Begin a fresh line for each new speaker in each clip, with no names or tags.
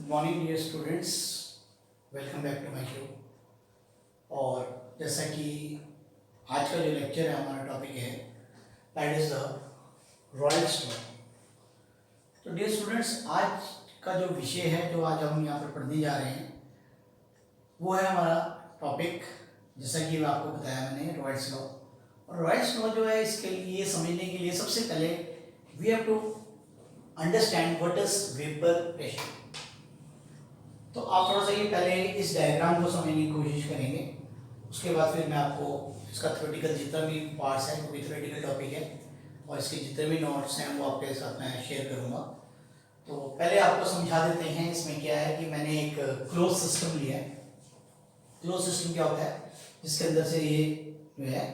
Morning dear students, welcome back to my show. और जैसा कि आज का जो लेक्चर है, हमारा टॉपिक है that is the Raoult's law. तो डियर स्टूडेंट्स, आज का जो विषय है जो आज हम यहाँ पर पढ़ने जा रहे हैं वो है हमारा टॉपिक, जैसा कि आपको बताया मैंने, रॉयल्स लॉ। और रॉयल्स लॉ जो है, इसके लिए समझने के लिए सबसे पहले we have to understand what is vapour pressure. तो आप थोड़ा सा ये पहले इस डायग्राम को समझने की कोशिश करेंगे, उसके बाद फिर मैं आपको इसका थ्योरेटिकल जितना भी पार्ट्स है, वो भी थ्योरेटिकल टॉपिक है, और इसके जितने भी नोट्स हैं वो आपके साथ मैं शेयर करूँगा। तो पहले आपको समझा देते हैं इसमें क्या है कि मैंने एक क्लोज सिस्टम लिया है। क्लोज सिस्टम क्या होता है? जिसके अंदर से ये जो है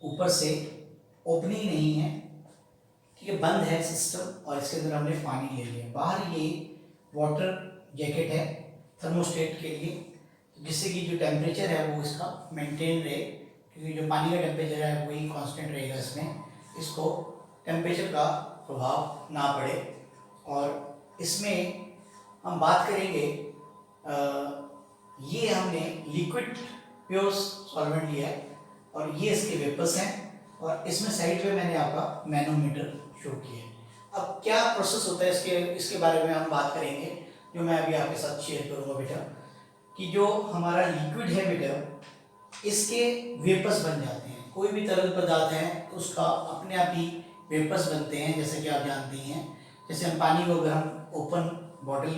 ऊपर से ओपनिंग नहीं है, ठीक है, बंद है सिस्टम, और इसके अंदर हमने पानी ले लिया। बाहर ये वाटर जैकेट है थर्मोस्टेट के लिए, जिससे कि जो टेम्परेचर है वो इसका मेंटेन रहे, क्योंकि जो पानी का टेम्परेचर है वही कांस्टेंट रहेगा इसमें, इसको टेम्परेचर का प्रभाव ना पड़े। और इसमें हम बात करेंगे, ये हमने लिक्विड प्योर सॉल्वेंट लिया है, और ये इसके वेपर्स हैं, और इसमें साइड पे मैंने आपका मैनोमीटर शो किया है। अब क्या प्रोसेस होता है इसके बारे में हम बात करेंगे, जो मैं अभी आपके साथ शेयर करूंगा बेटा। कि जो हमारा लिक्विड है बेटा, इसके वेपर्स बन जाते हैं। कोई भी तरल पदार्थ है तो उसका अपने आप ही वेपर्स बनते हैं, जैसे कि आप जानती हैं। जैसे हम पानी को अगर हम ओपन बॉटल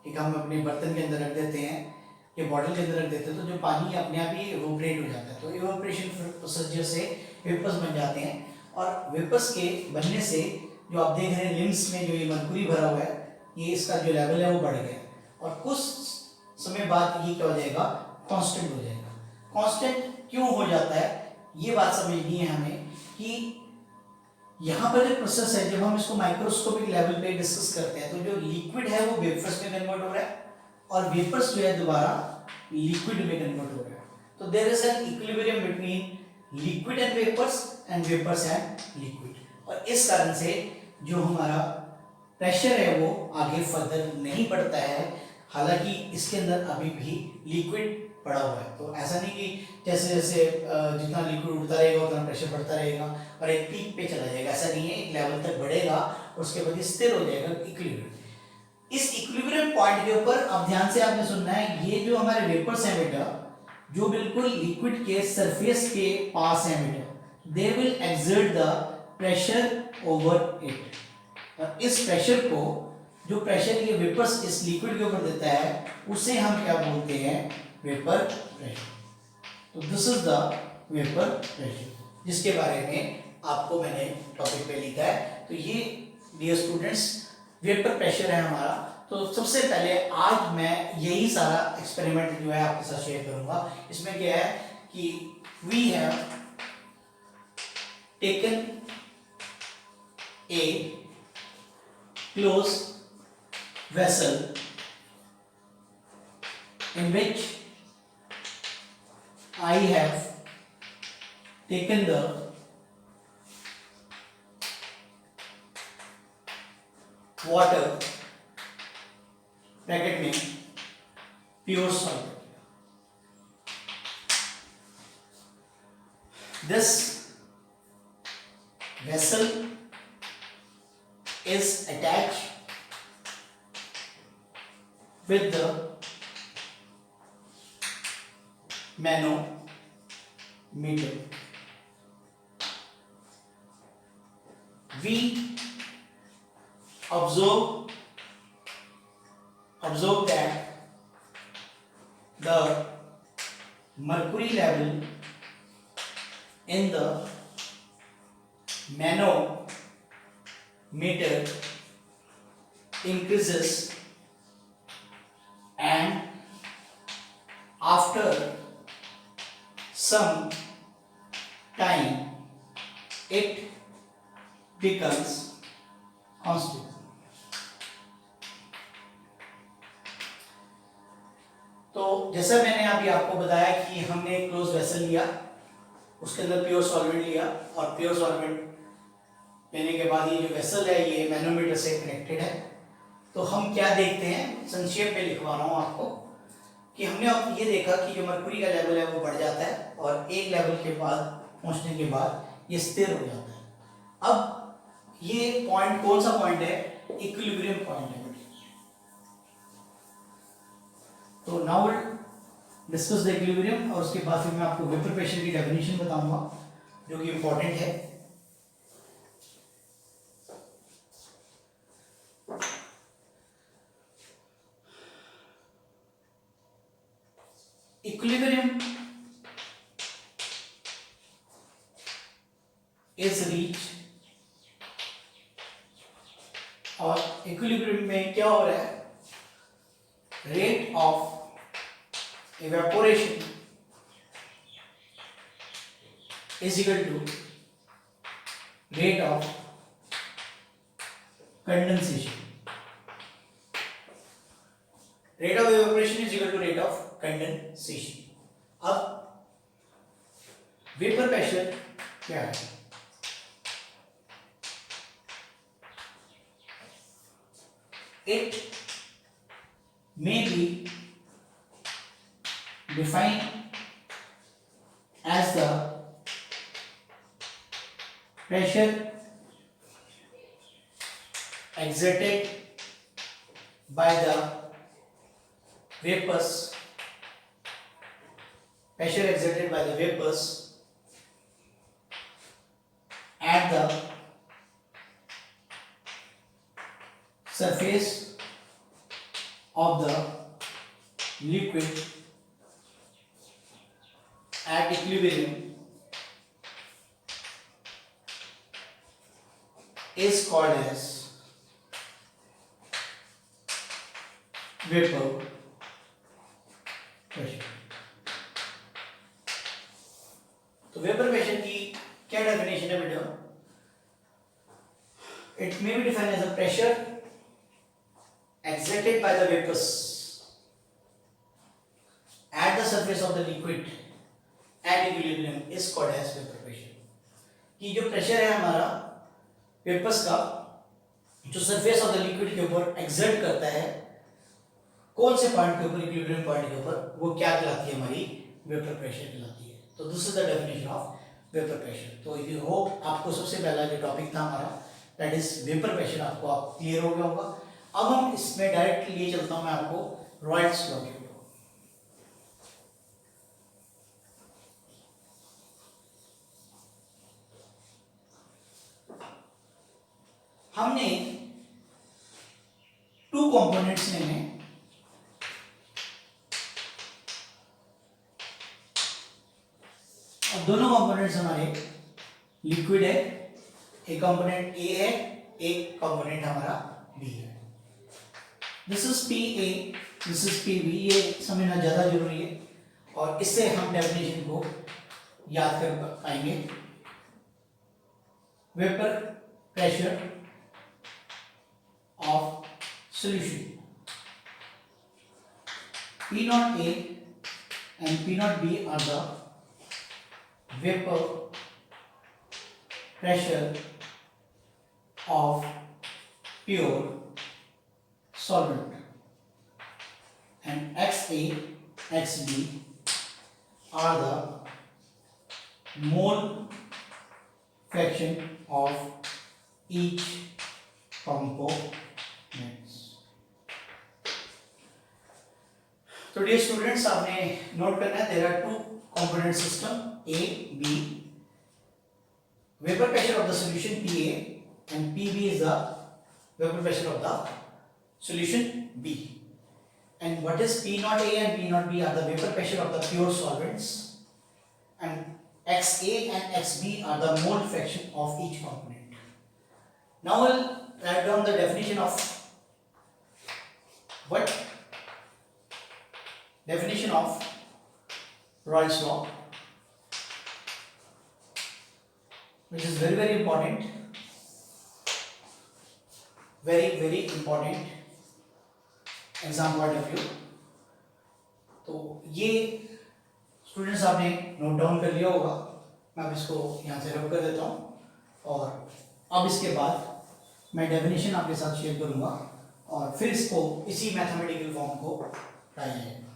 एक हम अपने बर्तन के अंदर रख देते हैं या बॉटल के अंदर रख देते हैं, तो जो पानी अपने आप ही इवोपरेट हो जाता है। तो इवोपरेशन प्रोसीजर से वेपर्स बन जाते हैं, और वेपर्स के बनने से जो आप देख रहे हैं लिम्स में जो ये मरकुरी भरा हुआ है, ये इसका जो लेवल है वो बढ़ गया, और कुछ समय बाद ये क्या हो जाएगा, कांस्टेंट हो जाएगा। कांस्टेंट क्यों हो जाता है, ये बात समझनी है हमें कि यहाँ पर जो प्रोसेस है, जब हम इसको माइक्रोस्कोपिक लेवल पे डिस्कस करते हैं, तो जो लिक्विड है वो वेपर्स में कन्वर्ट हो रहा है, और वेपर्स जो है दोबारा लिक्विड में कन्वर्ट हो रहा है। तो there is an equilibrium between liquid and vapours and vapours and liquid, और इस कारण से जो हमारा प्रेशर है वो आगे फर्दर नहीं बढ़ता है। हालांकि इसके अंदर अभी भी लिक्विड पड़ा हुआ है, तो ऐसा नहीं कि जैसे जैसे जितना लिक्विड उड़ता रहेगा उतना प्रेशर बढ़ता रहेगा और एक पीक पे चला जाएगा, ऐसा नहीं है। एक लेवल तक बढ़ेगा और उसके बाद स्थिर हो जाएगा इक्विलिब्रियम। इस इक्विलिब्रियम पॉइंट के ऊपर अब ध्यान से आपने सुनना है, ये जो हमारे वेपर्स हैं बेटा, जो बिल्कुल लिक्विड के सरफेस के पास है बेटा, they will exert the pressure over it, और इस प्रेशर को, जो प्रेशर ये वेपर्स इस लिक्विड के ऊपर देता है, उसे हम क्या बोलते हैं, वेपर प्रेशर। तो this is the vapour pressure, जिसके बारे में आपको मैंने टॉपिक पे लिखा है। तो ये डियर स्टूडेंट्स वेपर प्रेशर है हमारा। तो सबसे पहले आज मैं यही सारा एक्सपेरिमेंट जो है आपके साथ शेयर करूंगा। इसमें क्या है कि we have taken a closed vessel in which I have taken the water, bracket में pure solvent. This vessel is attached with the manometer. We observe that the mercury level in the manometer increases, and after some time it becomes constant. तो जैसा मैंने अभी आपको बताया कि हमने एक क्लोज वेसल लिया, उसके अंदर प्योर सॉल्वेंट लिया, और प्योर सॉल्वेंट लेने के बाद ये जो वेसल है ये मैनोमीटर से कनेक्टेड है। तो हम क्या देखते हैं, संक्षेप में लिखवा रहा हूँ आपको, कि हमने अब ये देखा कि जो मरकुरी का लेवल है वो बढ़ जाता है और एक लेवल के बाद पहुंचने के बाद ये स्थिर हो जाता है। अब ये पॉइंट कौन सा पॉइंट है, इक्विलिब्रियम पॉइंट है। तो नाउ डिस्कस द इक्विलिब्रियम, और उसके बाद फिर मैं आपको वेपर प्रेशर की डेफिनेशन बताऊंगा जो कि इंपॉर्टेंट है। इक्विलिब्रियम इज रीच, और इक्विलिब्रियम में क्या हो रहा है, rate of evaporation is equal to rate of condensation. Rate of evaporation is equal to rate of condensation. अब वेपर प्रेशर क्या है, it may be defined as the pressure exerted by the vapors, pressure exerted by the vapors at the surface of the liquid at equilibrium is called as vapor pressure. तो vapour pressure की क्या definition है बेटा, it may be defined as a pressure exerted by the vapors at the surface of the liquid at equilibrium is called as vapor pressure. कि जो pressure है हमारा vapours का जो सरफेस ऑफ द लिक्विड के ऊपर एक्सर्ट करता है, कौन से पॉइंट के ऊपर, इक्विलिब्रियम पॉइंट के ऊपर, वो क्या कहलाती है, हमारी वेपर प्रेशर कहलाती है। तो this is the definition of vapour pressure. तो यू होप आपको सबसे पहला जो टॉपिक था हमारा दैट इज वेपर प्रेशर आपको आप क्लियर हो गया होगा। अब हम इसमें डायरेक्ट लिए चलता हूं मैं आपको रॉयल्स लॉ के ऊपर। हमने टू कंपोनेंट्स लेने हैं, अब दोनों कंपोनेंट्स हमारे लिक्विड है, एक कंपोनेंट ए है, एक कंपोनेंट हमारा बी है। This is P A, this is P B, ये समझना ज्यादा जरूरी है और इससे हम डेफिनेशन को याद कर पाएंगे। Vapour pressure of solution P naught A and P naught B are the vapor pressure of pure solvent, and XA, XB are the mole fraction of each components. तो डियर स्टूडेंट्स, आपने note करना है there are two component system A, B. Vapor pressure of the solution PA and PB is the vapor pressure of the solution B. And what is P naught A and P naught B are the vapor pressure of the pure solvents, and XA and XB are the mole fraction of each component. Now we'll write down the definition of what definition of Raoult's law, which is very important, very important exam point of view. तो ये students आपने note down कर लिया होगा, मैं अब इसको यहाँ से रब कर देता हूँ और अब इसके बाद मैं डेफिनेशन आपके साथ शेयर करूँगा और फिर इसको इसी मैथमेटिकल फॉर्म को लाया जाएगा।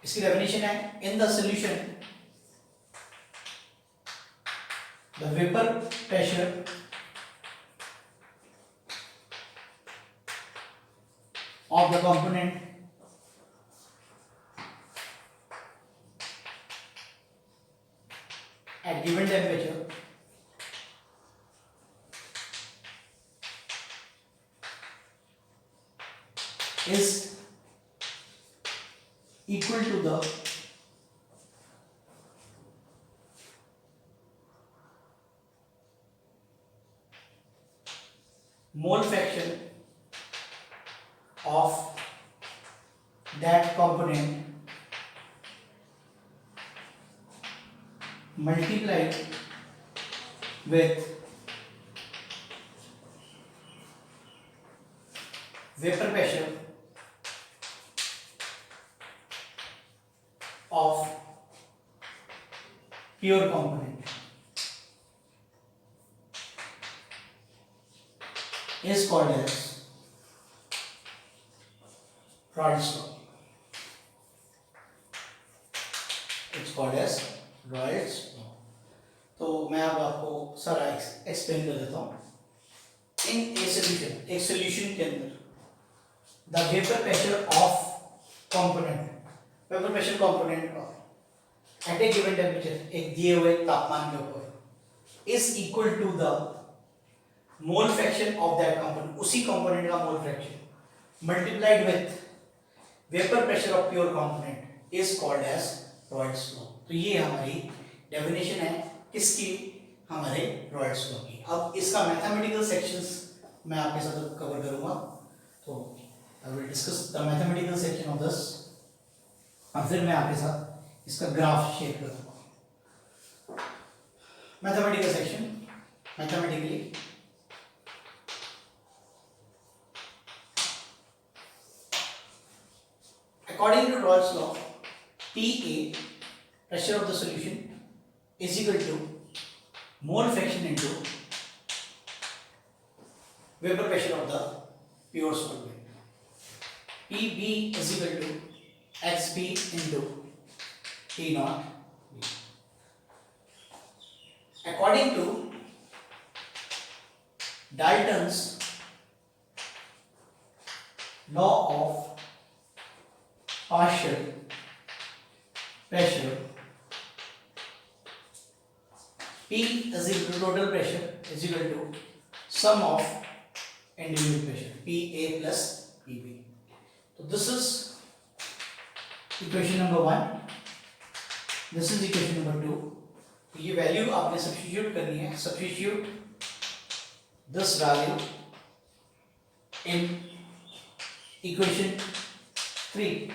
इसकी डेफिनेशन है, in the solution the vapour pressure of the component at given temperature is equal to the mole fraction of that component multiplied with vapor pressure of pure component is called as Raoult's law. It's called as Raoult's law. तो मैं अब आपको सारा explain कर देता हूँ। इन a solution, एक solution के अंदर the vapour pressure of component, vapour pressure component का एट ए गिवन टेम्परेचर, एक दिए हुए तापमान के ऊपर, is equal to the mole fraction of that component, उसी कंपोनेंट का mole fraction multiplied with vapour pressure of pure component is called as Raoult's law. तो ये हमारी डेफिनेशन है किसकी, हमारे रॉयल्स लॉ की। अब इसका मैथमेटिकल सेक्शंस मैं आपके साथ कवर करूंगा, तो I will discuss the mathematical section of this, और फिर मैं आपके साथ इसका ग्राफ शेयर करूंगा। Mathematical section, mathematically according to Raoult's law, PA, pressure of the solution, is equal to mole fraction into vapor pressure of the pure solvent. PB is equal to XB into T naught B. According to Dalton's law of partial pressure, P is equal to total pressure is equal to sum of individual pressure, PA plus PB. So this is equation number 1, this is equation number 2. ये value आपने substitute करनी है, substitute this value in equation 3,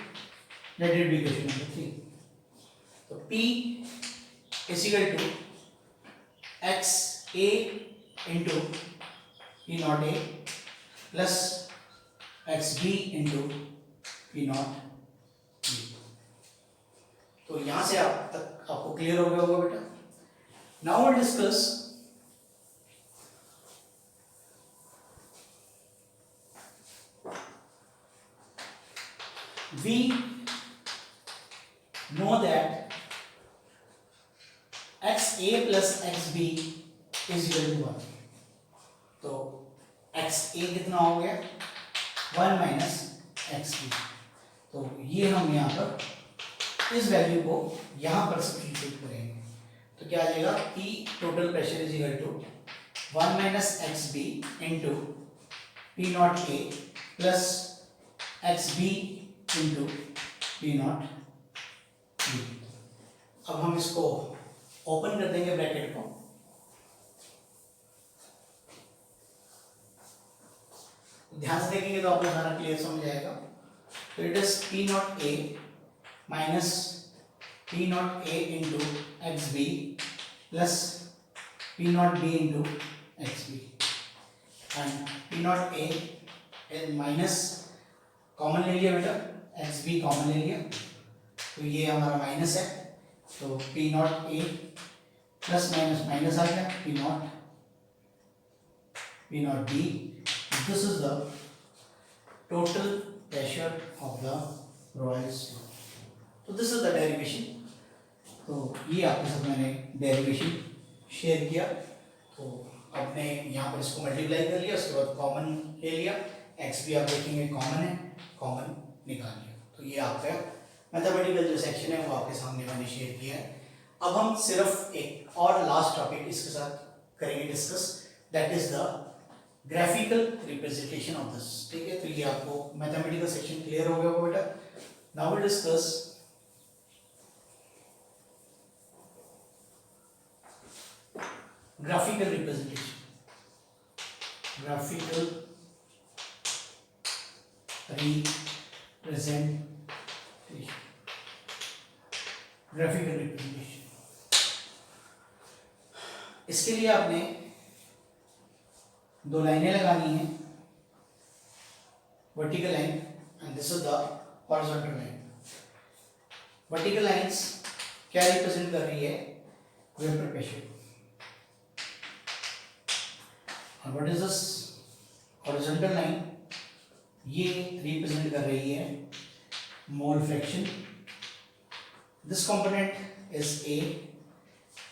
let it be equation number 3. So P is equal to x a into P naught a plus x b into P naught b. तो यहाँ से आप तक आपको क्लियर हो गया होगा बेटा। Now we'll discuss we know that xa plus xb is equal to 1. तो xa कितना हो गया 1 माइनस xb। तो ये हम यहाँ पर इस वैल्यू को यहाँ पर सब्स्टिट्यूट करेंगे, तो क्या आ जाएगा P total pressure is equal to 1 minus xb into P not a plus xb into P not b। अब हम इसको ओपन कर देंगे ब्रैकेट को, ध्यान से देखेंगे तो आपको सारा क्लियर समझ आएगा। तो it is P not a minus P not a into X B plus P not b into X B, and P not a and minus common ले लिया बेटा, एक्स बी कॉमन ले लिया, तो ये हमारा माइनस है, तो P not a plus minus minus आ गया, P not b this is the total pressure of the Raoult's law. तो दिस इज द डेरिवेशन। तो ये आपके साथ मैंने डेरिवेशन शेयर किया। तो आपने यहाँ पर इसको मल्टीप्लाई कर लिया, उसके बाद कॉमन ले लिया, एक्स भी आप देखेंगे कॉमन है, कॉमन निकाल लिया। तो ये आपका मैथमेटिकल जो सेक्शन है वो आपके सामने मैंने शेयर किया है। अब हम सिर्फ एक और लास्ट टॉपिक इसके साथ करेंगे discuss, that is the graphical representation of this. ठीक है, तो ये आपको मैथमेटिकल सेक्शन क्लियर हो गया होगा बेटा। Now we discuss graphical representation. Graphical representation. Graphical representation. इसके लिए आपने दो लाइनें लगानी है, vertical line and this is the horizontal line. Vertical lines क्या रिप्रेजेंट कर रही है? Vapour pressure. और what is this horizontal line? ये रिप्रेजेंट कर रही है mole fraction. This component is A,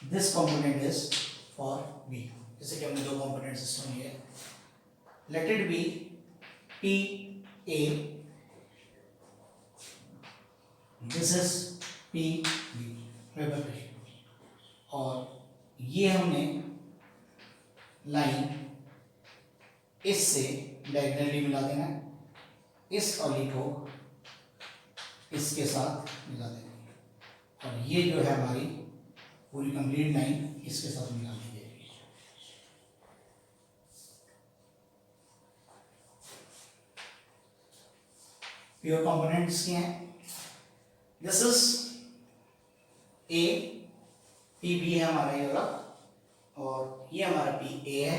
this component is for B. जैसे कि हमने दो कंपोनेंट सिस्टम लिया है, let it be P A, this is P B vapour pressure. और ये हमने लाइन इससे डायगोनली मिला देना है, इस वाली को इसके साथ मिला देना है, और ये जो है हमारी पूरी कंप्लीट लाइन इसके साथ मिला दी जाएगी। प्योर कंपोनेंट्स क्या हैं? This is A, P B है हमारा ये वाला, और ये हमारा पी ए है।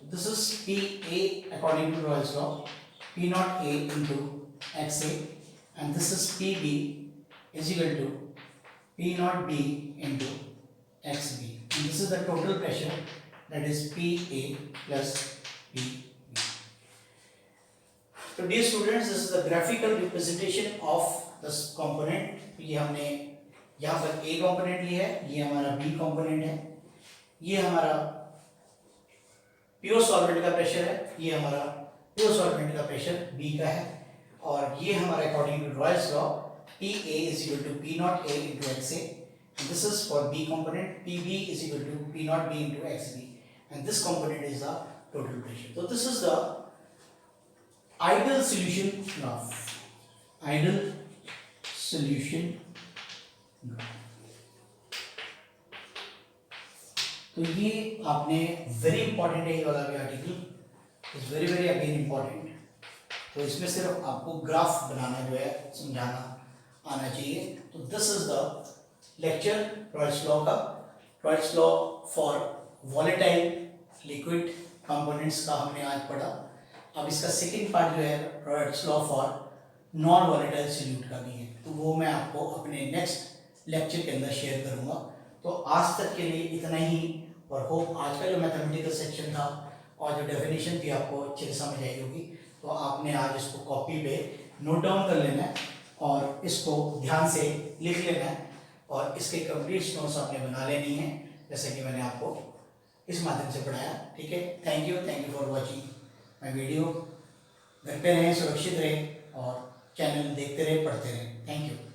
This is PA according to Royle's law, P naught A into XA, and this is PB is equal to P naught B into XB, and this is the total pressure, that is PA plus PB. So dear students, this is the graphical representation of this component. ये हमने यहाँ पर A component लिया है, ये हमारा B component है, ये हमारा प्योर सॉल्वेंट का प्रेशर है, ये हमारा प्योर सॉल्वेंट का प्रेशर बी का है, और ये हमारा according to Raoult's law P A is equal to P not A into X A, this is for B component, P B is equal to P not B into X B, and this component is the total pressure. तो this is the ideal solution graph, ideal solution graph. तो ये आपने very important है, ये वाला भी article is very very again important. तो इसमें सिर्फ आपको ग्राफ बनाना जो है समझाना आना चाहिए। तो this is the lecture Raoult's law का, Raoult's law for volatile liquid components का हमने आज पढ़ा। अब इसका सेकेंड पार्ट जो है Royals law for non volatile solute का भी है, तो वो मैं आपको अपने नेक्स्ट लेक्चर के अंदर शेयर करूँगा। तो आज तक के लिए इतना ही, और होप आज का जो मैथमेटिकल सेक्शन था और जो डेफिनेशन थी आपको अच्छे से समझ आई होगी। तो आपने आज इसको कॉपी पे नोट डाउन कर लेना है और इसको ध्यान से लिख लेना है, और इसके कंप्लीट नोट्स आपने बना लेनी है, जैसे कि मैंने आपको इस माध्यम से पढ़ाया। ठीक है, thank you for watching my video. घर पे रहें, सुरक्षित रहें और चैनल देखते रहें, पढ़ते रहें। Thank you.